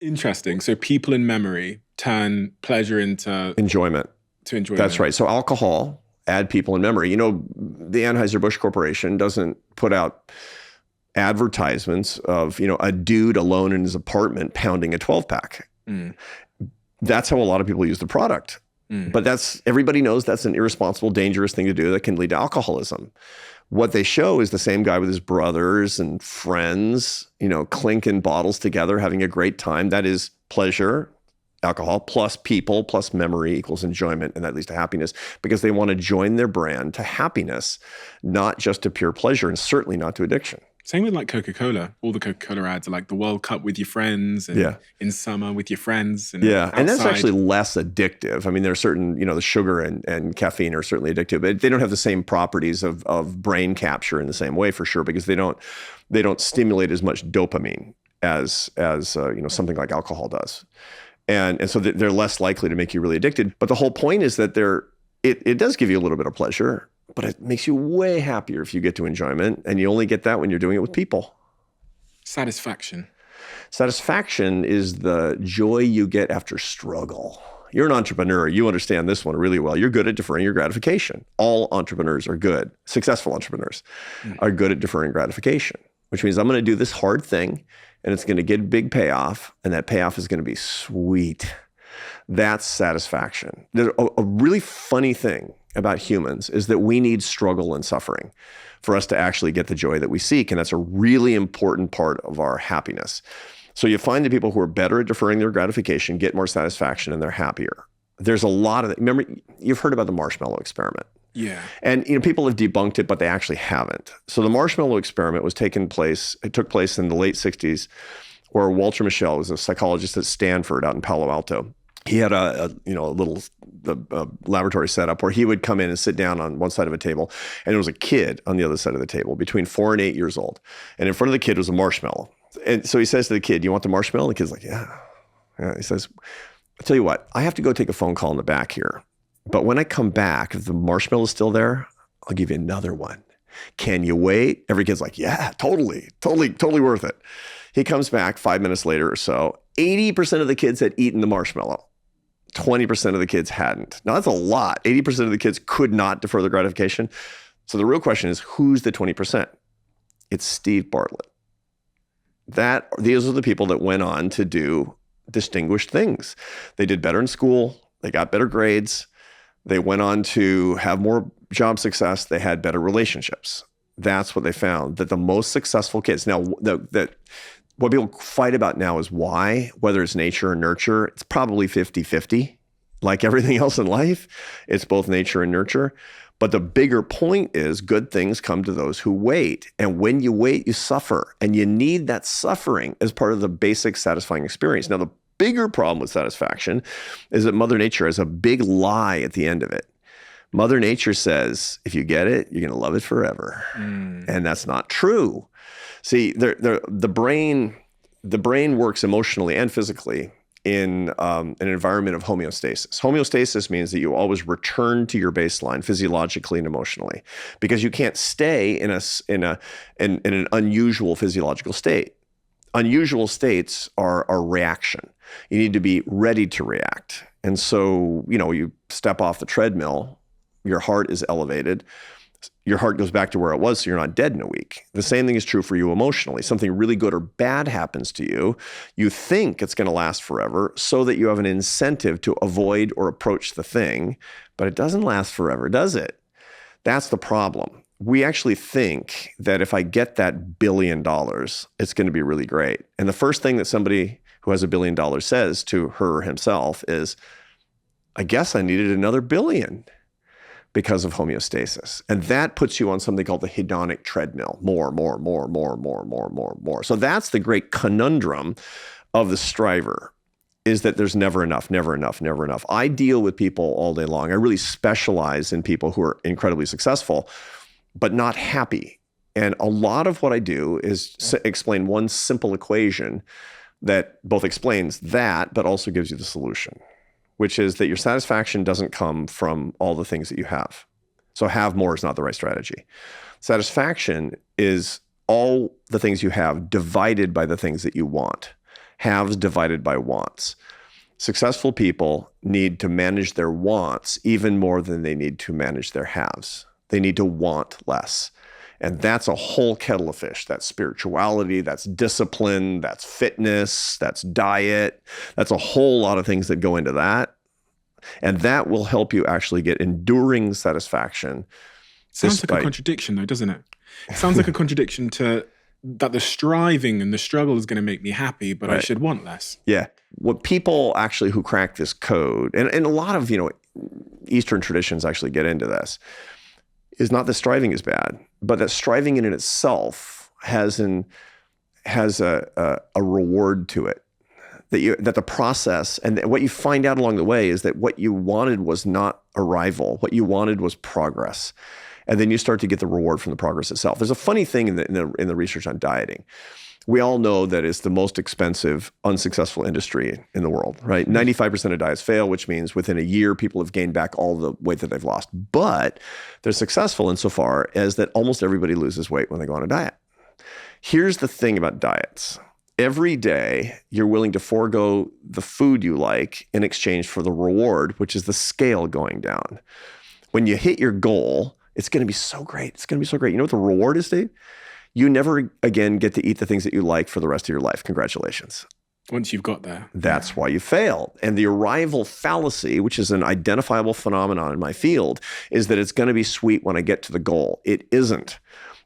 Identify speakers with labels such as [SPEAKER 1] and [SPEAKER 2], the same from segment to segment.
[SPEAKER 1] Interesting. So people in memory turn pleasure into
[SPEAKER 2] Enjoyment.
[SPEAKER 1] enjoyment.
[SPEAKER 2] That's right. So alcohol, add people in memory. You know, the Anheuser-Busch Corporation doesn't put out advertisements of, a dude alone in his apartment pounding a 12-pack.
[SPEAKER 1] Mm.
[SPEAKER 2] That's how a lot of people use the product. But everybody knows that's an irresponsible, dangerous thing to do that can lead to alcoholism. What they show is the same guy with his brothers and friends, clinking bottles together, having a great time. That is pleasure, alcohol, plus people, plus memory equals enjoyment, and that leads to happiness because they want to join their brand to happiness, not just to pure pleasure, and certainly not to addiction.
[SPEAKER 1] Same with like Coca-Cola. All the Coca-Cola ads are like the World Cup with your friends and in summer with your friends. And
[SPEAKER 2] and that's actually less addictive. I mean, there are certain, the sugar and caffeine are certainly addictive, but they don't have the same properties of brain capture in the same way for sure, because they don't stimulate as much dopamine as something like alcohol does. And so they're less likely to make you really addicted. But the whole point is that it does give you a little bit of pleasure, but it makes you way happier if you get to enjoyment, and you only get that when you're doing it with people.
[SPEAKER 1] Satisfaction.
[SPEAKER 2] Satisfaction is the joy you get after struggle. You're an entrepreneur. You understand this one really well. You're good at deferring your gratification. All entrepreneurs are good. Successful entrepreneurs are good at deferring gratification, which means I'm going to do this hard thing, and it's going to get a big payoff, and that payoff is going to be sweet. That's satisfaction. There's a really funny thing about humans is that we need struggle and suffering for us to actually get the joy that we seek. And that's a really important part of our happiness. So you find the people who are better at deferring their gratification get more satisfaction, and they're happier. There's a lot of it. Remember, you've heard about the marshmallow experiment.
[SPEAKER 1] Yeah.
[SPEAKER 2] And people have debunked it, but they actually haven't. So the marshmallow experiment took place in the late 60s, where Walter Mischel was a psychologist at Stanford out in Palo Alto. He had a little laboratory setup where he would come in and sit down on one side of a table, and there was a kid on the other side of the table between 4 and 8 years old. And in front of the kid was a marshmallow. And so he says to the kid, "You want the marshmallow?" And the kid's like, yeah. He says, "I'll tell you what, I have to go take a phone call in the back here. But when I come back, if the marshmallow is still there, I'll give you another one. Can you wait?" Every kid's like, "Yeah, totally worth it." He comes back 5 minutes later or so. 80% of the kids had eaten the marshmallow. 20% of the kids hadn't. Now that's a lot. 80% of the kids could not defer their gratification. So the real question is, who's the 20%? It's Steve Bartlett. These are the people that went on to do distinguished things. They did better in school. They got better grades. They went on to have more job success. They had better relationships. That's what they found, that the most successful kids. Now, what people fight about now is why, whether it's nature or nurture. It's probably 50-50. Like everything else in life, it's both nature and nurture. But the bigger point is good things come to those who wait. And when you wait, you suffer. And you need that suffering as part of the basic satisfying experience. Now, the bigger problem with satisfaction is that Mother Nature has a big lie at the end of it. Mother Nature says, if you get it, you're going to love it forever. And that's not true. See, the brain works emotionally and physically in an environment of homeostasis. Homeostasis means that you always return to your baseline physiologically and emotionally, because you can't stay in an unusual physiological state. Unusual states are reaction. You need to be ready to react. And so, you step off the treadmill, your heart is elevated. Your heart goes back to where it was, so you're not dead in a week. The same thing is true for you emotionally. Something really good or bad happens to you. You think it's going to last forever so that you have an incentive to avoid or approach the thing, but it doesn't last forever, does it? That's the problem. We actually think that if I get that $1 billion, it's going to be really great. And the first thing that somebody who has $1 billion says to her or himself is, I guess I needed another billion, because of homeostasis. And that puts you on something called the hedonic treadmill. More. So that's the great conundrum of the striver, is that there's never enough. I deal with people all day long. I really specialize in people who are incredibly successful, but not happy. And a lot of what I do is explain one simple equation that both explains that, but also gives you the solution, which is that your satisfaction doesn't come from all the things that you have. So have more is not the right strategy. Satisfaction is all the things you have divided by the things that you want. Haves divided by wants. Successful people need to manage their wants even more than they need to manage their haves. They need to want less. And that's a whole kettle of fish. That's spirituality, that's discipline, that's fitness, that's diet. That's a whole lot of things that go into that. And that will help you actually get enduring satisfaction.
[SPEAKER 1] Sounds like a contradiction though, doesn't it? It sounds like a contradiction to that the striving and the struggle is going to make me happy, but I should want less.
[SPEAKER 2] Yeah. What people actually who crack this code, and a lot of, Eastern traditions actually get into this, is not that striving is bad, but that striving in itself has a reward to it. That the process and what you find out along the way is that what you wanted was not arrival. What you wanted was progress. And then you start to get the reward from the progress itself. There's a funny thing in the research on dieting. We all know that it's the most expensive, unsuccessful industry in the world, right? 95% of diets fail, which means within a year, people have gained back all the weight that they've lost. But they're successful insofar as that almost everybody loses weight when they go on a diet. Here's the thing about diets. Every day, you're willing to forego the food you like in exchange for the reward, which is the scale going down. When you hit your goal, it's going to be so great. It's going to be so great. You know what the reward is, Dave? You never again get to eat the things that you like for the rest of your life. Congratulations.
[SPEAKER 1] Once you've got there.
[SPEAKER 2] That's why you failed. And the arrival fallacy, which is an identifiable phenomenon in my field, is that it's going to be sweet when I get to the goal. It isn't.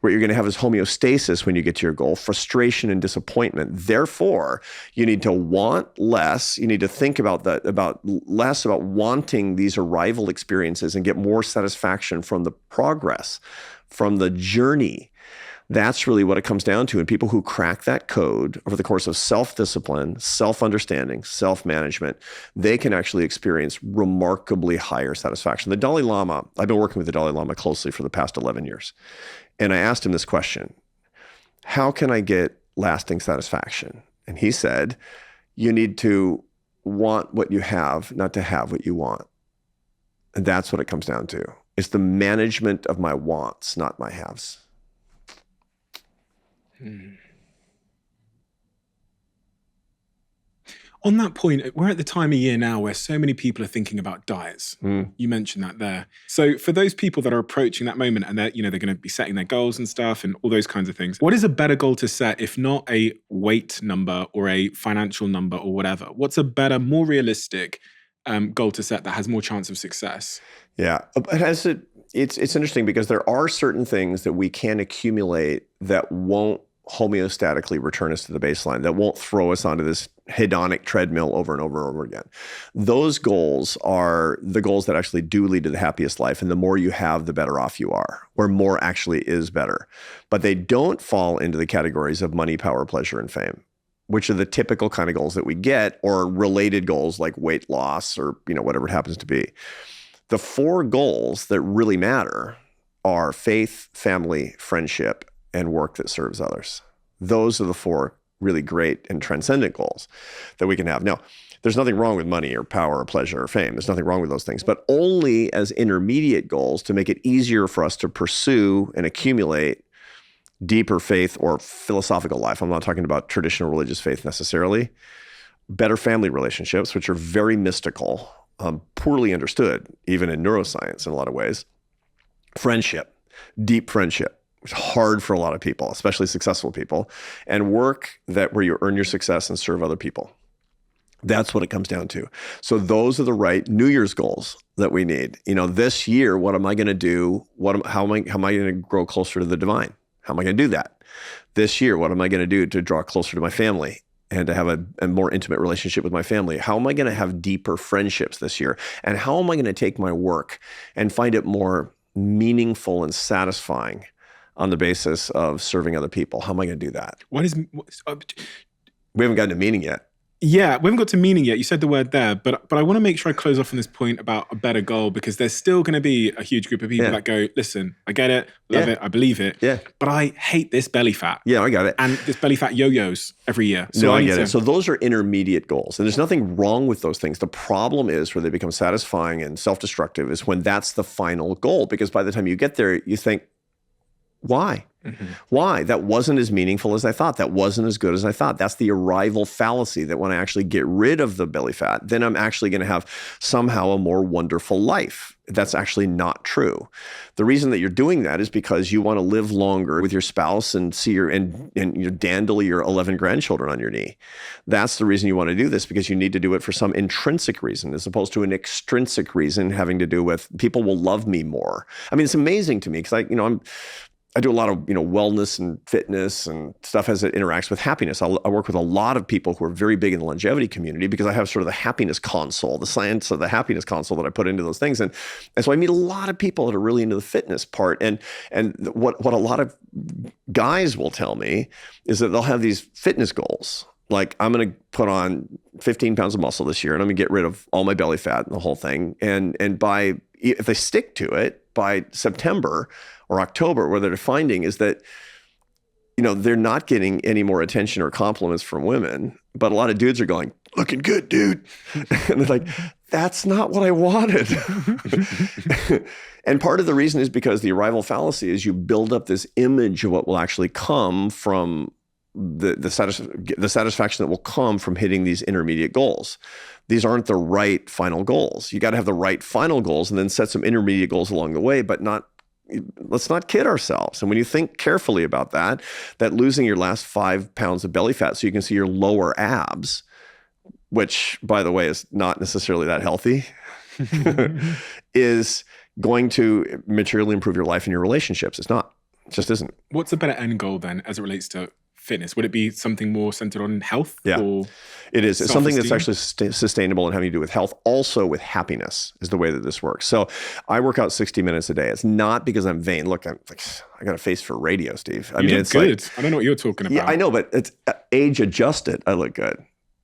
[SPEAKER 2] What you're going to have is homeostasis when you get to your goal, frustration and disappointment. Therefore, you need to want less. You need to think about less about wanting these arrival experiences and get more satisfaction from the progress, from the journey. That's really what it comes down to. And people who crack that code over the course of self-discipline, self-understanding, self-management, they can actually experience remarkably higher satisfaction. The Dalai Lama, I've been working with the Dalai Lama closely for the past 11 years. And I asked him this question: how can I get lasting satisfaction? And he said, you need to want what you have, not to have what you want. And that's what it comes down to. It's the management of my wants, not my haves.
[SPEAKER 1] On that point, we're at the time of year now where so many people are thinking about diets. You mentioned that there. So for those people that are approaching that moment and they're going to be setting their goals and stuff and all those kinds of things, what is a better goal to set if not a weight number or a financial number or whatever? What's a better, more realistic goal to set that has more chance of success?
[SPEAKER 2] Yeah, it's interesting because there are certain things that we can accumulate that won't homeostatically return us to the baseline, that won't throw us onto this hedonic treadmill over and over and over again. Those goals are the goals that actually do lead to the happiest life. And the more you have, the better off you are, where more actually is better. But they don't fall into the categories of money, power, pleasure, and fame, which are the typical kind of goals that we get, or related goals like weight loss or whatever it happens to be. The four goals that really matter are faith, family, friendship, and work that serves others. Those are the four really great and transcendent goals that we can have. Now, there's nothing wrong with money or power or pleasure or fame. There's nothing wrong with those things, but only as intermediate goals to make it easier for us to pursue and accumulate deeper faith or philosophical life. I'm not talking about traditional religious faith necessarily. Better family relationships, which are very mystical, poorly understood, even in neuroscience in a lot of ways. Friendship, deep friendship. It's hard for a lot of people, especially successful people. And work where you earn your success and serve other people. That's what it comes down to. So those are the right New Year's goals that we need. This year, what am I going to do? How am I going to grow closer to the divine? How am I going to do that? This year, what am I going to do to draw closer to my family and to have a more intimate relationship with my family? How am I going to have deeper friendships this year? And how am I going to take my work and find it more meaningful and satisfying on the basis of serving other people? How am I going to do that? We haven't gotten to meaning yet.
[SPEAKER 1] Yeah, we haven't got to meaning yet. You said the word there, but I want to make sure I close off on this point about a better goal, because there's still going to be a huge group of people that go, listen, I get it, love it, I believe it, but I hate this belly fat.
[SPEAKER 2] Yeah, I got it.
[SPEAKER 1] And this belly fat yo-yos every year.
[SPEAKER 2] So I get it. So those are intermediate goals. And there's nothing wrong with those things. The problem is where they become satisfying and self-destructive is when that's the final goal, because by the time you get there, you think, why? Why? That wasn't as meaningful as I thought. That wasn't as good as I thought. That's the arrival fallacy, that when I actually get rid of the belly fat, then I'm actually going to have somehow a more wonderful life. That's actually not true. The reason that you're doing that is because you want to live longer with your spouse and see and you dandle your 11 grandchildren on your knee. That's the reason you want to do this, because you need to do it for some intrinsic reason as opposed to an extrinsic reason having to do with people will love me more. I mean, it's amazing to me because I do a lot of wellness and fitness and stuff as it interacts with happiness. I work with a lot of people who are very big in the longevity community because I have sort of the happiness console, the science of the happiness console that I put into those things. And so I meet a lot of people that are really into the fitness part. And what a lot of guys will tell me is that they'll have these fitness goals. Like, I'm going to put on 15 pounds of muscle this year and I'm going to get rid of all my belly fat and the whole thing. And if they stick to it, by September or October, what they're finding is that, they're not getting any more attention or compliments from women, but a lot of dudes are going, looking good, dude. And they're like, that's not what I wanted. And part of the reason is because the arrival fallacy is you build up this image of what will actually come from the satisfaction that will come from hitting these intermediate goals. These aren't the right final goals. You got to have the right final goals and then set some intermediate goals along the way, but let's not kid ourselves. And when you think carefully about that losing your last 5 pounds of belly fat so you can see your lower abs, which, by the way, is not necessarily that healthy, is going to materially improve your life and your relationships. It's not. It just isn't.
[SPEAKER 1] What's a better end goal then as it relates to fitness? Would it be something more centered on health?
[SPEAKER 2] Yeah,
[SPEAKER 1] or
[SPEAKER 2] it is. It's something that's actually sustainable and having to do with health, also with happiness is the way that this works. So I work out 60 minutes a day. It's not because I'm vain. Look, I got a face for radio, Steve. I mean, it's
[SPEAKER 1] good. I don't know what you're talking about.
[SPEAKER 2] Yeah, I know, but it's age adjusted. I look good.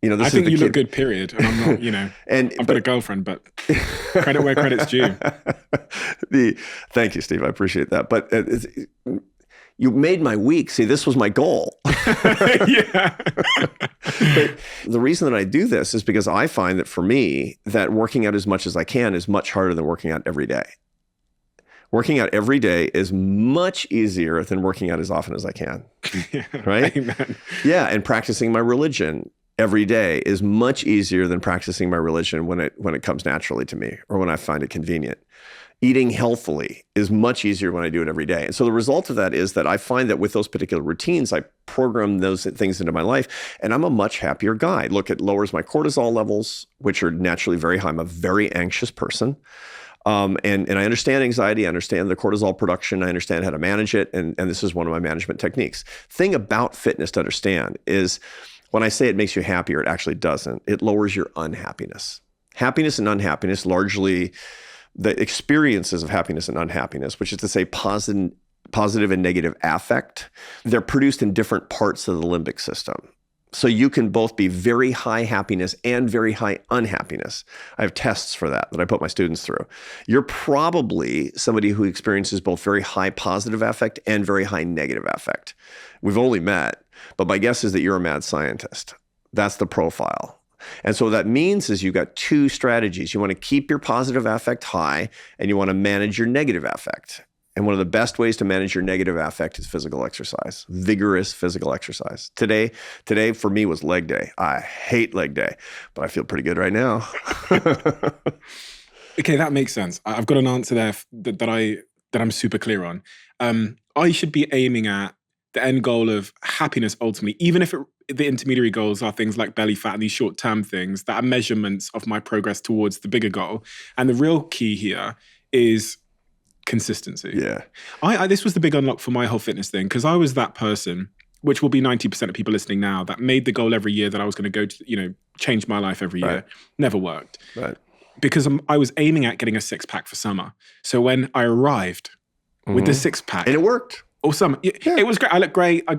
[SPEAKER 1] I think you look good, period. And I'm not, I've got a girlfriend, but credit where credit's due.
[SPEAKER 2] Thank you, Steve. I appreciate that. But you made my week. See, this was my goal.
[SPEAKER 1] Yeah.
[SPEAKER 2] But the reason that I do this is because I find that for me, that working out as much as I can is much harder than working out every day. Working out every day is much easier than working out as often as I can.
[SPEAKER 1] Yeah,
[SPEAKER 2] right?
[SPEAKER 1] Amen.
[SPEAKER 2] Yeah, and practicing my religion every day is much easier than practicing my religion when it comes naturally to me or when I find it convenient. Eating healthily is much easier when I do it every day. And so the result of that is that I find that with those particular routines, I program those things into my life and I'm a much happier guy. Look, it lowers my cortisol levels, which are naturally very high. I'm a very anxious person. And I understand anxiety, I understand the cortisol production, I understand how to manage it. And this is one of my management techniques. Thing about fitness to understand is when I say it makes you happier, it actually doesn't. It lowers your unhappiness. Happiness and unhappiness, largely the experiences of happiness and unhappiness, which is to say positive and negative affect, they're produced in different parts of the limbic system. So you can both be very high happiness and very high unhappiness. I have tests for that I put my students through. You're probably somebody who experiences both very high positive affect and very high negative affect. We've only met, but my guess is that you're a mad scientist. That's the profile. And so what that means is you've got two strategies. You want to keep your positive affect high and you want to manage your negative affect. And one of the best ways to manage your negative affect is physical exercise, vigorous physical exercise. Today for me was leg day. I hate leg day, but I feel pretty good right now.
[SPEAKER 1] Okay, that makes sense. I've got an answer there that I'm super clear on. I should be aiming at the end goal of happiness ultimately, even if the intermediary goals are things like belly fat and these short-term things that are measurements of my progress towards the bigger goal. And the real key here is consistency.
[SPEAKER 2] Yeah.
[SPEAKER 1] This was the big unlock for my whole fitness thing, because I was that person, which will be 90% of people listening now, that made the goal every year that I was going to go to, change my life every year.
[SPEAKER 2] Right.
[SPEAKER 1] Never worked.
[SPEAKER 2] Right.
[SPEAKER 1] Because I was aiming at getting a six-pack for summer. So when I arrived with the six-pack.
[SPEAKER 2] And it worked.
[SPEAKER 1] Or summer. Yeah. It was great. I looked great. I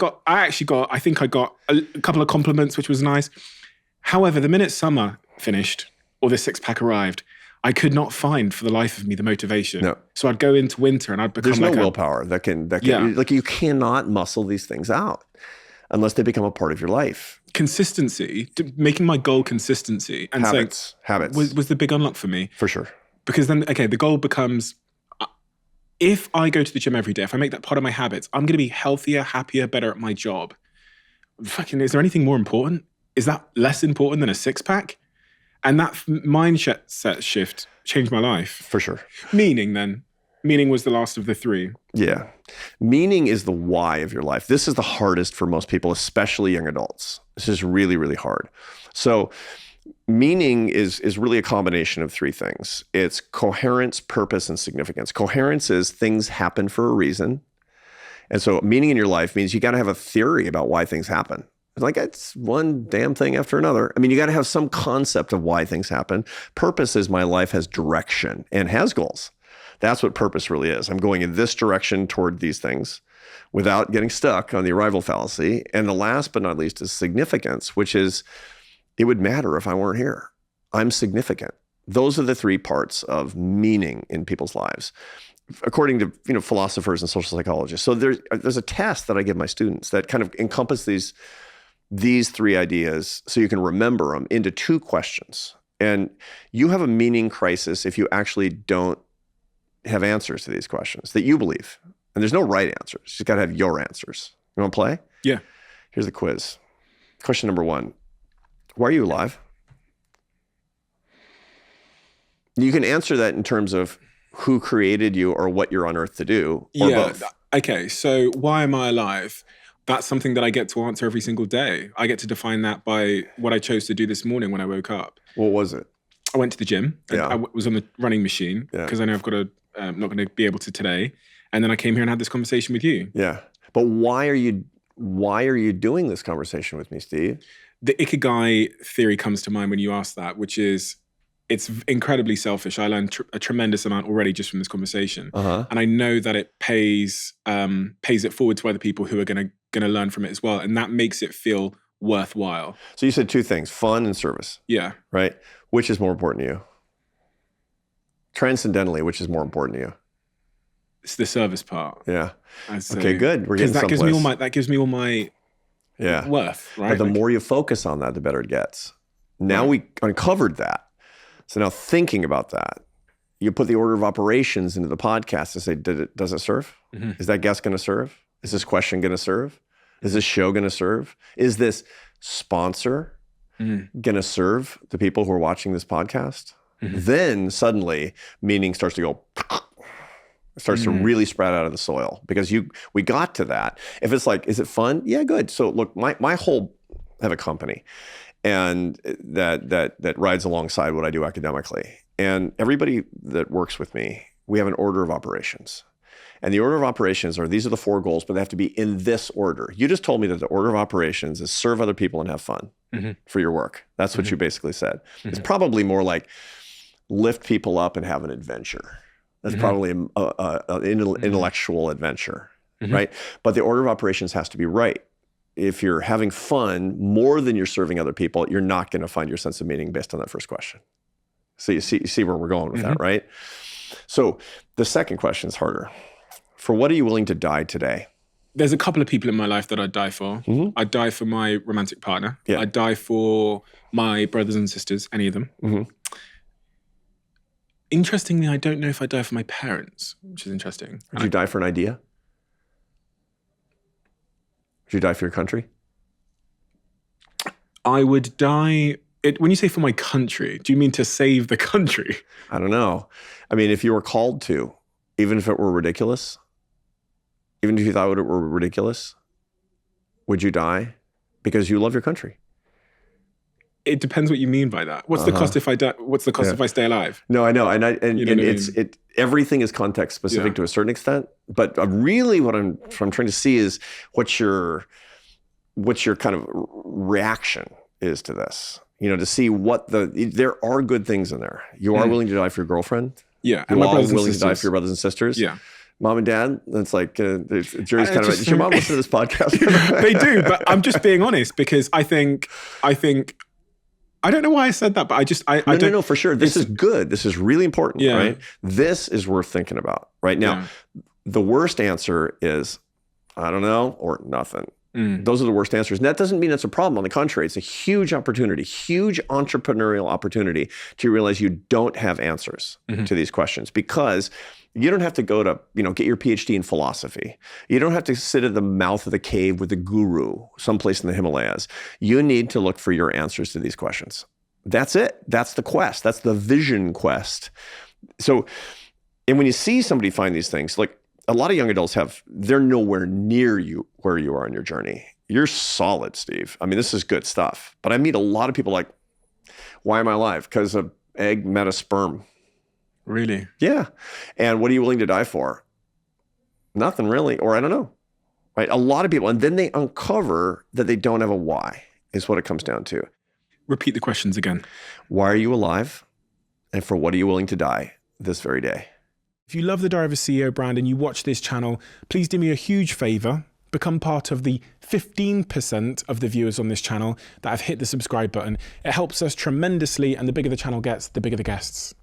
[SPEAKER 1] think I got a couple of compliments, which was nice. However, the minute summer finished or the six-pack arrived, I could not find for the life of me the motivation.
[SPEAKER 2] No.
[SPEAKER 1] So I'd go into winter and I'd become
[SPEAKER 2] There's no willpower that can like you cannot muscle these things out unless they become a part of your life.
[SPEAKER 1] Consistency, making my goal consistency and
[SPEAKER 2] habits
[SPEAKER 1] was the big unlock for me.
[SPEAKER 2] For sure.
[SPEAKER 1] Because then, the goal becomes, if I go to the gym every day, if I make that part of my habits, I'm going to be healthier, happier, better at my job. Fucking, is there anything more important? Is that less important than a six pack? And that mindset shift changed my life.
[SPEAKER 2] For sure.
[SPEAKER 1] Meaning was the last of the three.
[SPEAKER 2] Yeah. Meaning is the why of your life. This is the hardest for most people, especially young adults. This is really, really hard. So meaning is really a combination of three things. It's coherence, purpose, and significance. Coherence is things happen for a reason. And so meaning in your life means you got to have a theory about why things happen. It's like, it's one damn thing after another. I mean, you got to have some concept of why things happen. Purpose is my life has direction and has goals. That's what purpose really is. I'm going in this direction toward these things without getting stuck on the arrival fallacy. And the last but not least is significance, which is it would matter if I weren't here. I'm significant. Those are the three parts of meaning in people's lives, according to philosophers and social psychologists. So there's a test that I give my students that kind of encompass these three ideas so you can remember them into two questions. And you have a meaning crisis if you actually don't have answers to these questions that you believe. And there's no right answers. You just got to have your answers. You want to play?
[SPEAKER 1] Yeah.
[SPEAKER 2] Here's the quiz. Question number 1. Why are you alive? You can answer that in terms of who created you or what you're on earth to do, or both.
[SPEAKER 1] Okay, so why am I alive? That's something that I get to answer every single day. I get to define that by what I chose to do this morning when I woke up.
[SPEAKER 2] What was it?
[SPEAKER 1] I went to the gym.
[SPEAKER 2] Yeah.
[SPEAKER 1] I was on the running machine because I know I've got to, not going to be able to today. And then I came here and had this conversation with you.
[SPEAKER 2] Yeah. But why are you doing this conversation with me, Steve?
[SPEAKER 1] The Ikigai theory comes to mind when you ask that, which is it's incredibly selfish. I learned a tremendous amount already just from this conversation. And I know that it pays it forward to other people who are going to learn from it as well. And that makes it feel worthwhile.
[SPEAKER 2] So you said two things, fun and service.
[SPEAKER 1] Yeah.
[SPEAKER 2] Right? Which is more important to you? Transcendentally, which is more important to you?
[SPEAKER 1] It's the service part.
[SPEAKER 2] Yeah. Okay, good. We're getting someplace.
[SPEAKER 1] That gives me all my worth, right?
[SPEAKER 2] But the more you focus on that, the better it gets. Now we uncovered that. So now thinking about that, you put the order of operations into the podcast and say, does it serve? Mm-hmm. Is that guest going to serve? Is this question going to serve? Is this show going to serve? Is this sponsor going to serve the people who are watching this podcast? Mm-hmm. Then suddenly meaning starts to go, it starts to really sprout out of the soil because we got to that. If it's like, is it fun? Yeah, good. So look, I have a company and that rides alongside what I do academically. And everybody that works with me, we have an order of operations. And the order of operations these are the 4 goals, but they have to be in this order. You just told me that the order of operations is serve other people and have fun for your work. That's what you basically said. It's probably more like lift people up and have an adventure. That's probably an intellectual adventure, right? But the order of operations has to be right. If you're having fun more than you're serving other people, you're not going to find your sense of meaning based on that first question. So you see where we're going with that, right? So the second question is harder. For what are you willing to die today?
[SPEAKER 1] There's a couple of people in my life that I'd die for. I'd die for my romantic partner. Yeah. I'd die for my brothers and sisters, any of them. Interestingly, I don't know if I'd die for my parents, which is interesting.
[SPEAKER 2] Would you die for an idea? Would you die for your country?
[SPEAKER 1] I would die... When you say for my country, do you mean to save the country?
[SPEAKER 2] I don't know. I mean, if you were called to, even if it were ridiculous, even if you thought it were ridiculous, would you die because you love your country?
[SPEAKER 1] It depends what you mean by that. What's the cost if I die? What's the cost if I stay alive?
[SPEAKER 2] No, I know, and everything is context specific to a certain extent. But really, what I'm trying to see is what's your kind of reaction is to this. To see there are good things in there. You are willing to die for your girlfriend.
[SPEAKER 1] Yeah,
[SPEAKER 2] and my brothers willing to die for your brothers and sisters.
[SPEAKER 1] Yeah.
[SPEAKER 2] Mom and dad, it's like, jury's kind of right. Does your mom listen to this podcast?
[SPEAKER 1] They do, but I'm just being honest because I think, I don't know why I said that, but I don't
[SPEAKER 2] know for sure. This is good. This is really important, right? This is worth thinking about right now. The worst answer is, I don't know, or nothing. Those are the worst answers. And that doesn't mean it's a problem. On the contrary, it's a huge opportunity, huge entrepreneurial opportunity to realize you don't have answers to these questions, because you don't have to go to, get your PhD in philosophy. You don't have to sit at the mouth of the cave with the guru someplace in the Himalayas. You need to look for your answers to these questions. That's it. That's the quest. That's the vision quest. So, and when you see somebody find these things, like a lot of young adults they're nowhere near you where you are on your journey. You're solid, Steve. I mean, this is good stuff. But I meet a lot of people like, why am I alive? Because an egg met a sperm.
[SPEAKER 1] Really?
[SPEAKER 2] Yeah. And what are you willing to die for? Nothing really, or I don't know. Right? A lot of people, and then they uncover that they don't have a why, is what it comes down to.
[SPEAKER 1] Repeat the questions again.
[SPEAKER 2] Why are you alive? And for what are you willing to die this very day?
[SPEAKER 1] If you love the Diary of a CEO brand and you watch this channel, please do me a huge favor. Become part of the 15% of the viewers on this channel that have hit the subscribe button. It helps us tremendously, and the bigger the channel gets, the bigger the guests.